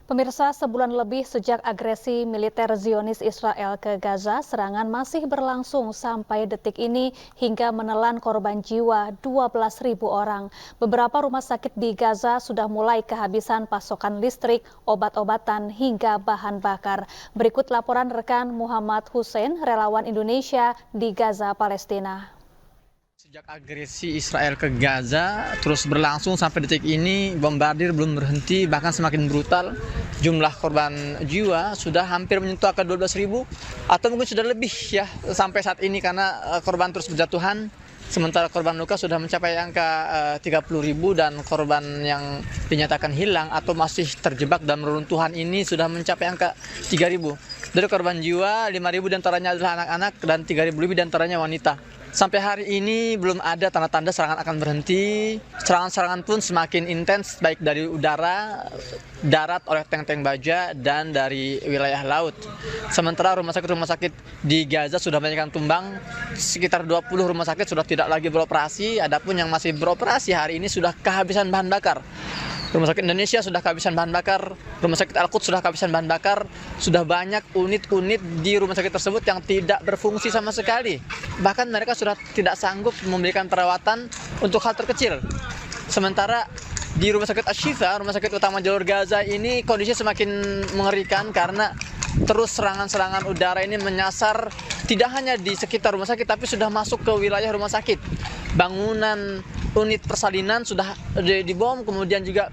Pemirsa, sebulan lebih sejak agresi militer Zionis Israel ke Gaza, serangan masih berlangsung sampai detik ini hingga menelan korban jiwa 12.000 orang. Beberapa rumah sakit di Gaza sudah mulai kehabisan pasokan listrik, obat-obatan, hingga bahan bakar. Berikut laporan rekan Muhammad Hussein, relawan Indonesia di Gaza, Palestina. Sejak agresi Israel ke Gaza terus berlangsung sampai detik ini, bombardir belum berhenti, bahkan semakin brutal. Jumlah korban jiwa sudah hampir menyentuh angka 12.000 atau mungkin sudah lebih ya sampai saat ini karena korban terus berjatuhan. Sementara korban luka sudah mencapai angka 30.000 dan korban yang dinyatakan hilang atau masih terjebak dalam reruntuhan ini sudah mencapai angka 3.000. Dari korban jiwa, 5.000 diantaranya adalah anak-anak dan 3.000 lebih diantaranya wanita. Sampai hari ini belum ada tanda-tanda serangan akan berhenti. Serangan-serangan pun semakin intens baik dari udara, darat oleh tank-tank baja, dan dari wilayah laut. Sementara rumah sakit di Gaza sudah banyak yang tumbang. Sekitar 20 rumah sakit sudah tidak lagi beroperasi. Adapun yang masih beroperasi hari ini sudah kehabisan bahan bakar. Rumah sakit Indonesia sudah kehabisan bahan bakar, rumah sakit Al-Quds sudah kehabisan bahan bakar, sudah banyak unit-unit di rumah sakit tersebut yang tidak berfungsi sama sekali. Bahkan mereka sudah tidak sanggup memberikan perawatan untuk hal terkecil. Sementara di rumah sakit Ashifa, rumah sakit utama jalur Gaza ini kondisinya semakin mengerikan karena terus serangan-serangan udara ini menyasar tidak hanya di sekitar rumah sakit tapi sudah masuk ke wilayah rumah sakit. Bangunan unit persalinan sudah dibom, kemudian juga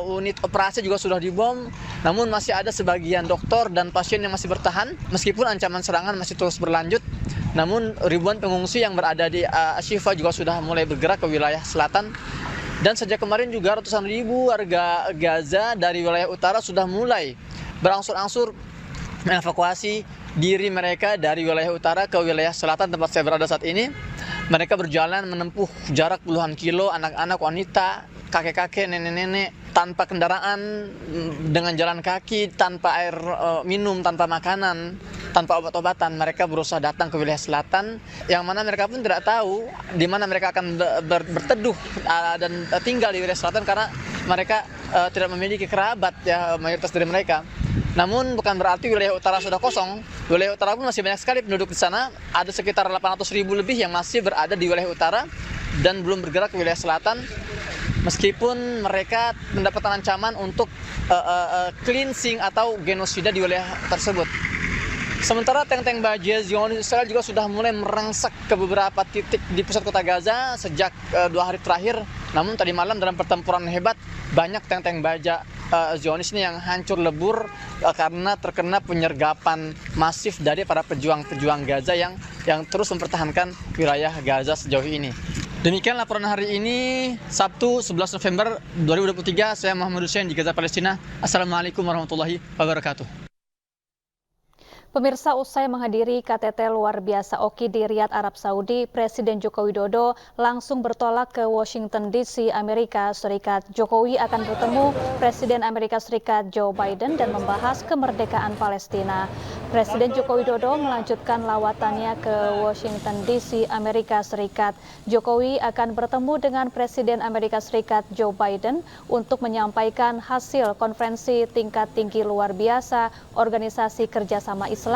unit operasi juga sudah dibom. Namun masih ada sebagian dokter dan pasien yang masih bertahan meskipun ancaman serangan masih terus berlanjut. Namun ribuan pengungsi yang berada di Ashifa juga sudah mulai bergerak ke wilayah selatan. Dan sejak kemarin juga ratusan ribu warga Gaza dari wilayah utara sudah mulai berangsur-angsur mengevakuasi diri mereka dari wilayah utara ke wilayah selatan tempat saya berada saat ini. Mereka berjalan menempuh jarak puluhan kilo, anak-anak, wanita, kakek-kakek, nenek-nenek, tanpa kendaraan, dengan jalan kaki, tanpa air minum, tanpa makanan, tanpa obat-obatan. Mereka berusaha datang ke wilayah selatan, yang mana mereka pun tidak tahu di mana mereka akan berteduh dan tinggal di wilayah selatan karena mereka tidak memiliki kerabat ya mayoritas dari mereka. Namun bukan berarti wilayah utara sudah kosong. Wilayah utara pun masih banyak sekali penduduk di sana. Ada sekitar 800.000 lebih yang masih berada di wilayah utara dan belum bergerak ke wilayah selatan. Meskipun mereka mendapatkan ancaman untuk cleansing atau genosida di wilayah tersebut. Sementara tank-tank baja Zionis Israel juga sudah mulai merangsek ke beberapa titik di pusat kota Gaza sejak 2 hari terakhir. Namun tadi malam dalam pertempuran hebat, banyak tank-tank baja Zionis ini yang hancur lebur karena terkena penyergapan masif dari para pejuang-pejuang Gaza yang terus mempertahankan wilayah Gaza sejauh ini. Demikian laporan hari ini, Sabtu 11 November 2023. Saya Muhammad Hussein di Gaza, Palestina. Assalamualaikum warahmatullahi wabarakatuh. Pemirsa, usai menghadiri KTT luar biasa OKI di Riyadh, Arab Saudi, Presiden Joko Widodo langsung bertolak ke Washington DC, Amerika Serikat. Jokowi akan bertemu Presiden Amerika Serikat Joe Biden dan membahas kemerdekaan Palestina. Presiden Joko Widodo melanjutkan lawatannya ke Washington DC, Amerika Serikat. Jokowi akan bertemu dengan Presiden Amerika Serikat Joe Biden untuk menyampaikan hasil konferensi tingkat tinggi luar biasa Organisasi Kerjasama Islam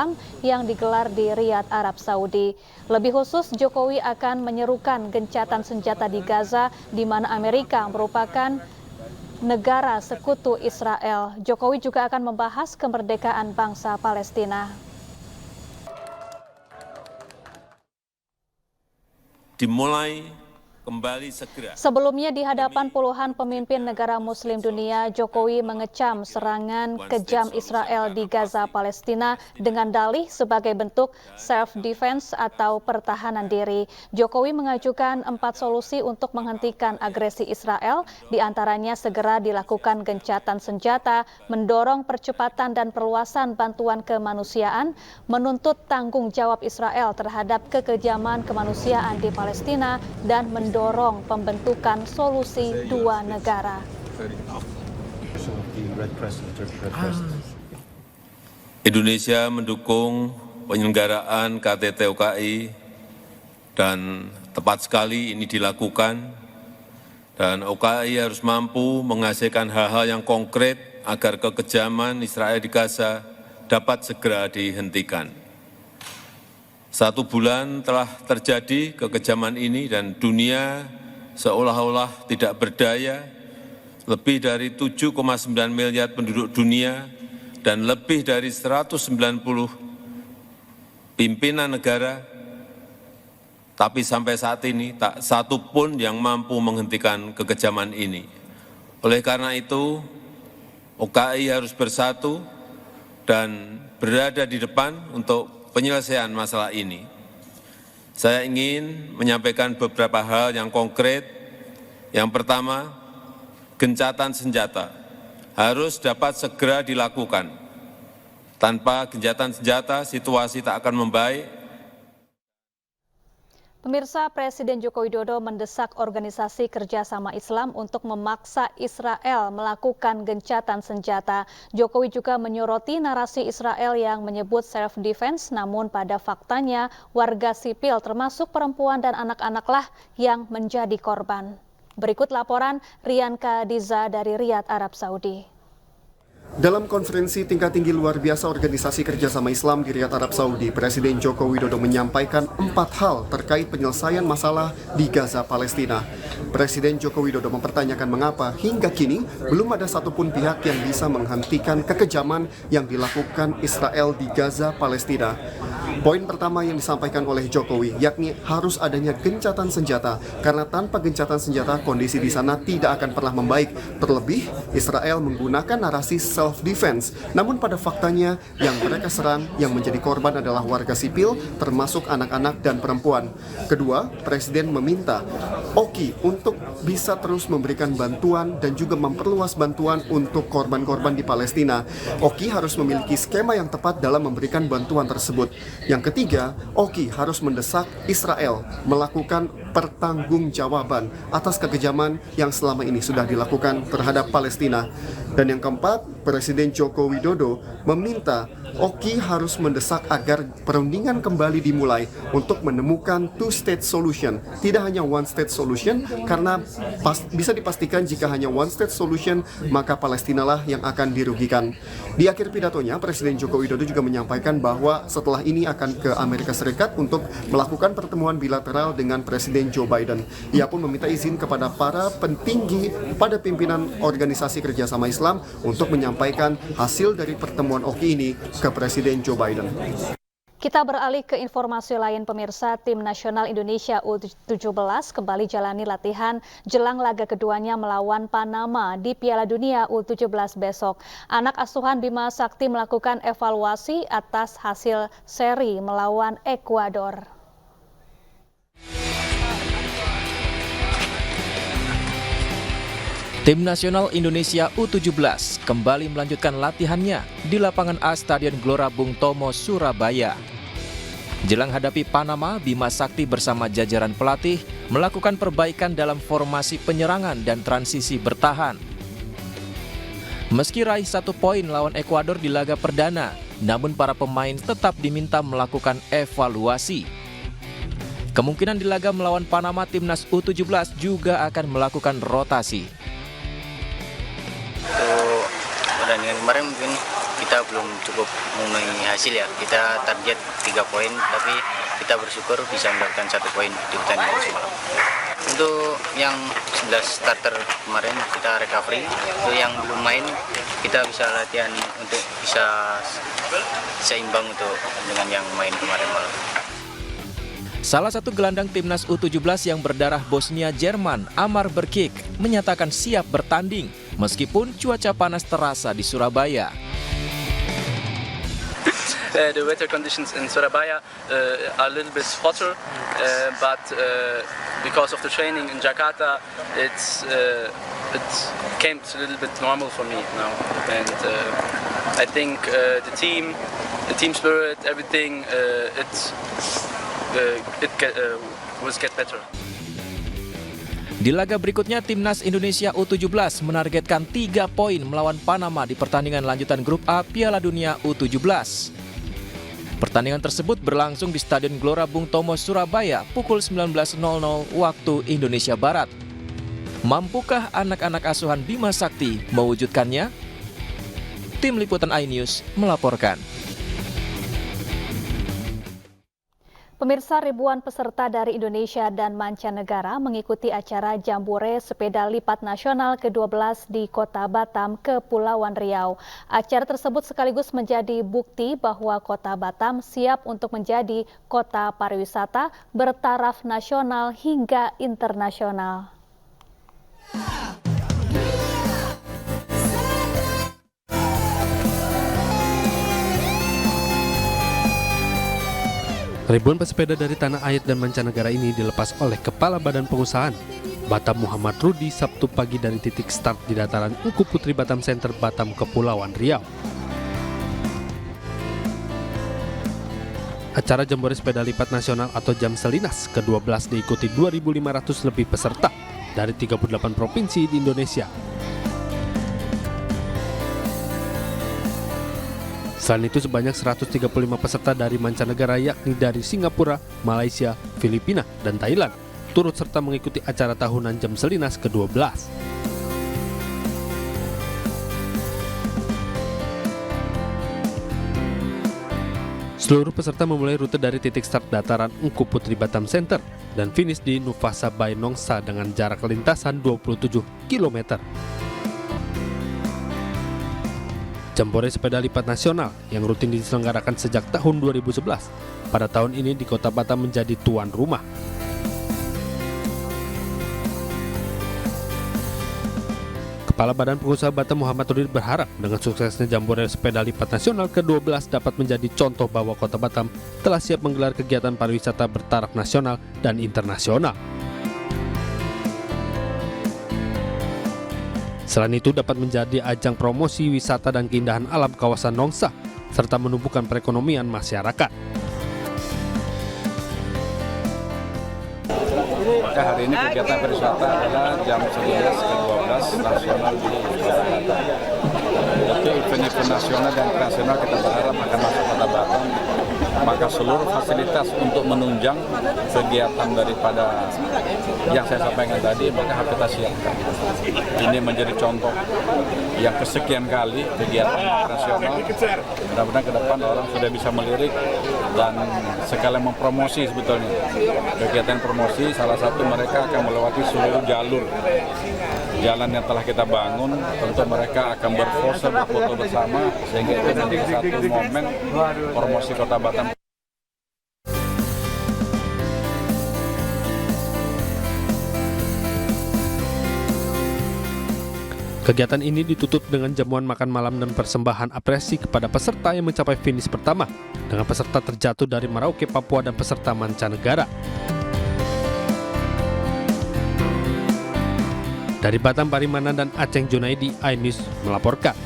yang digelar di Riyadh, Arab Saudi. Lebih khusus, Jokowi akan menyerukan gencatan senjata di Gaza, di mana Amerika merupakan negara sekutu Israel. Jokowi juga akan membahas kemerdekaan bangsa Palestina. Dimulai kembali segera. Sebelumnya di hadapan puluhan pemimpin negara muslim dunia, Jokowi mengecam serangan kejam Israel di Gaza, Palestina dengan dalih sebagai bentuk self-defense atau pertahanan diri. Jokowi mengajukan 4 solusi untuk menghentikan agresi Israel, diantaranya segera dilakukan gencatan senjata, mendorong percepatan dan perluasan bantuan kemanusiaan, menuntut tanggung jawab Israel terhadap kekejaman kemanusiaan di Palestina, dan mendorong pembentukan solusi 2 negara. Indonesia mendukung penyelenggaraan KTT OKI dan tepat sekali ini dilakukan dan OKI harus mampu menghasilkan hal-hal yang konkret agar kekejaman Israel di Gaza dapat segera dihentikan. 1 bulan telah terjadi kekejaman ini dan dunia seolah-olah tidak berdaya. Lebih dari 7,9 miliar penduduk dunia dan lebih dari 190 pimpinan negara, tapi sampai saat ini tak satu pun yang mampu menghentikan kekejaman ini. Oleh karena itu, OKI harus bersatu dan berada di depan untuk penyelesaian masalah ini. Saya ingin menyampaikan beberapa hal yang konkret. Yang pertama, gencatan senjata harus dapat segera dilakukan. Tanpa gencatan senjata, situasi tak akan membaik. Pemirsa, Presiden Joko Widodo mendesak Organisasi Kerjasama Islam untuk memaksa Israel melakukan gencatan senjata. Jokowi juga menyoroti narasi Israel yang menyebut self-defense, namun pada faktanya warga sipil termasuk perempuan dan anak-anaklah yang menjadi korban. Berikut laporan Rian Kadiza dari Riyadh, Arab Saudi. Dalam konferensi tingkat tinggi luar biasa Organisasi Kerjasama Islam di Riyadh, Arab Saudi, Presiden Joko Widodo menyampaikan 4 hal terkait penyelesaian masalah di Gaza, Palestina. Presiden Joko Widodo mempertanyakan mengapa hingga kini belum ada satupun pihak yang bisa menghentikan kekejaman yang dilakukan Israel di Gaza, Palestina. Poin pertama yang disampaikan oleh Jokowi yakni harus adanya gencatan senjata, karena tanpa gencatan senjata kondisi di sana tidak akan pernah membaik. Terlebih, Israel menggunakan narasi self-defense, namun pada faktanya yang mereka serang yang menjadi korban adalah warga sipil, termasuk anak-anak dan perempuan. Kedua, Presiden meminta OKI untuk bisa terus memberikan bantuan dan juga memperluas bantuan untuk korban-korban di Palestina. OKI harus memiliki skema yang tepat dalam memberikan bantuan tersebut. Yang ketiga, OKI harus mendesak Israel melakukan pertanggungjawaban atas kekejaman yang selama ini sudah dilakukan terhadap Palestina. Dan yang keempat, Presiden Joko Widodo meminta OKI harus mendesak agar perundingan kembali dimulai untuk menemukan two-state solution. Tidak hanya one-state solution, karena bisa dipastikan jika hanya one-state solution, maka Palestina lah yang akan dirugikan. Di akhir pidatonya, Presiden Joko Widodo juga menyampaikan bahwa setelah ini akan ke Amerika Serikat untuk melakukan pertemuan bilateral dengan Presiden Joe Biden. Ia pun meminta izin kepada para petinggi pada pimpinan Organisasi Kerjasama Islam untuk menyampaikan hasil dari pertemuan OKI ini ke Presiden Joe Biden. Kita beralih ke informasi lain, pemirsa. Tim nasional Indonesia U17 kembali jalani latihan jelang laga keduanya melawan Panama di Piala Dunia U17 besok. Anak asuhan Bima Sakti melakukan evaluasi atas hasil seri melawan Ekuador. Tim nasional Indonesia U17 kembali melanjutkan latihannya di lapangan A Stadion Gelora Bung Tomo, Surabaya. Jelang hadapi Panama, Bima Sakti bersama jajaran pelatih melakukan perbaikan dalam formasi penyerangan dan transisi bertahan. Meski raih 1 poin lawan Ekuador di laga perdana, namun para pemain tetap diminta melakukan evaluasi. Kemungkinan di laga melawan Panama, timnas U17 juga akan melakukan rotasi. Untuk pertandingan kemarin mungkin kita belum cukup memenuhi hasil ya. Kita target 3 poin, tapi kita bersyukur bisa mendapatkan 1 poin di pertandingan semalam. Untuk yang 11 starter kemarin kita recovery, untuk yang belum main kita bisa latihan untuk bisa seimbang untuk dengan yang main kemarin malam. Salah satu gelandang timnas U17 yang berdarah Bosnia Jerman, Amar Berkik, menyatakan siap bertanding meskipun cuaca panas terasa di Surabaya. The weather conditions in Surabaya are a little bit hotter, but because of the training in Jakarta, it came a little bit normal for me now, and I think the team spirit, everything, it will get better. Di laga berikutnya, timnas Indonesia U17 menargetkan 3 poin melawan Panama di pertandingan lanjutan grup A Piala Dunia U17. Pertandingan tersebut berlangsung di Stadion Gelora Bung Tomo, Surabaya pukul 19.00 waktu Indonesia Barat. Mampukah anak-anak asuhan Bima Sakti mewujudkannya? Tim Liputan iNews melaporkan. Pemirsa, ribuan peserta dari Indonesia dan mancanegara mengikuti acara Jambore Sepeda Lipat Nasional ke-12 di Kota Batam, Kepulauan Riau. Acara tersebut sekaligus menjadi bukti bahwa Kota Batam siap untuk menjadi kota pariwisata bertaraf nasional hingga internasional. Ribuan pesepeda dari tanah air dan mancanegara ini dilepas oleh Kepala Badan Pengusahaan Batam Muhammad Rudi Sabtu pagi dari titik start di dataran Engku Putri Batam Center Batam, Kepulauan Riau. Acara Jambore Sepeda Lipat Nasional atau Jamselinas ke-12 diikuti 2.500 lebih peserta dari 38 provinsi di Indonesia. Selain itu sebanyak 135 peserta dari mancanegara yakni dari Singapura, Malaysia, Filipina, dan Thailand turut serta mengikuti acara tahunan Jamselinas ke-12. Seluruh peserta memulai rute dari titik start dataran Engku Putri Batam Center dan finish di Nufasa Bay Nongsa dengan jarak lintasan 27 km. Jambore Sepeda Lipat Nasional yang rutin diselenggarakan sejak tahun 2011, pada tahun ini di Kota Batam menjadi tuan rumah. Kepala Badan Pengusaha Batam Muhammad Rudi berharap dengan suksesnya Jambore Sepeda Lipat Nasional ke-12 dapat menjadi contoh bahwa Kota Batam telah siap menggelar kegiatan pariwisata bertaraf nasional dan internasional. Selain itu dapat menjadi ajang promosi wisata dan keindahan alam kawasan Nongsa, serta menumbuhkan perekonomian masyarakat. Maka hari ini kegiatan pariwisata adalah Jamselinas ke-12 nasional di Kota Batam. Jadi event-event nasional dan internasional kita berharap akan masuk Kota Batam. Maka seluruh fasilitas untuk menunjang kegiatan daripada yang saya sampaikan tadi, maka harus kita siapkan. Ini menjadi contoh yang kesekian kali kegiatan nasional. Mudah-mudahan ke depan orang sudah bisa melirik dan sekalian mempromosi sebetulnya. Kegiatan promosi salah satu mereka akan melewati seluruh jalur jalan yang telah kita bangun, tentu mereka akan berpose, berfoto bersama, sehingga itu menjadi satu momen promosi Kota Batam. Kegiatan ini ditutup dengan jamuan makan malam dan persembahan apresiasi kepada peserta yang mencapai finish pertama, dengan peserta terjatuh dari Merauke, Papua, dan peserta mancanegara. Dari Batam, Parimanan, dan Aceh, Junaidi, iNews melaporkan.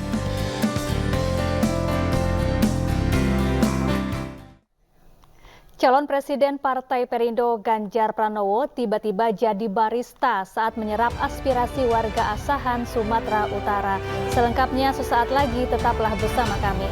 Calon Presiden Partai Perindo Ganjar Pranowo tiba-tiba jadi barista saat menyerap aspirasi warga Asahan, Sumatera Utara. Selengkapnya sesaat lagi, tetaplah bersama kami.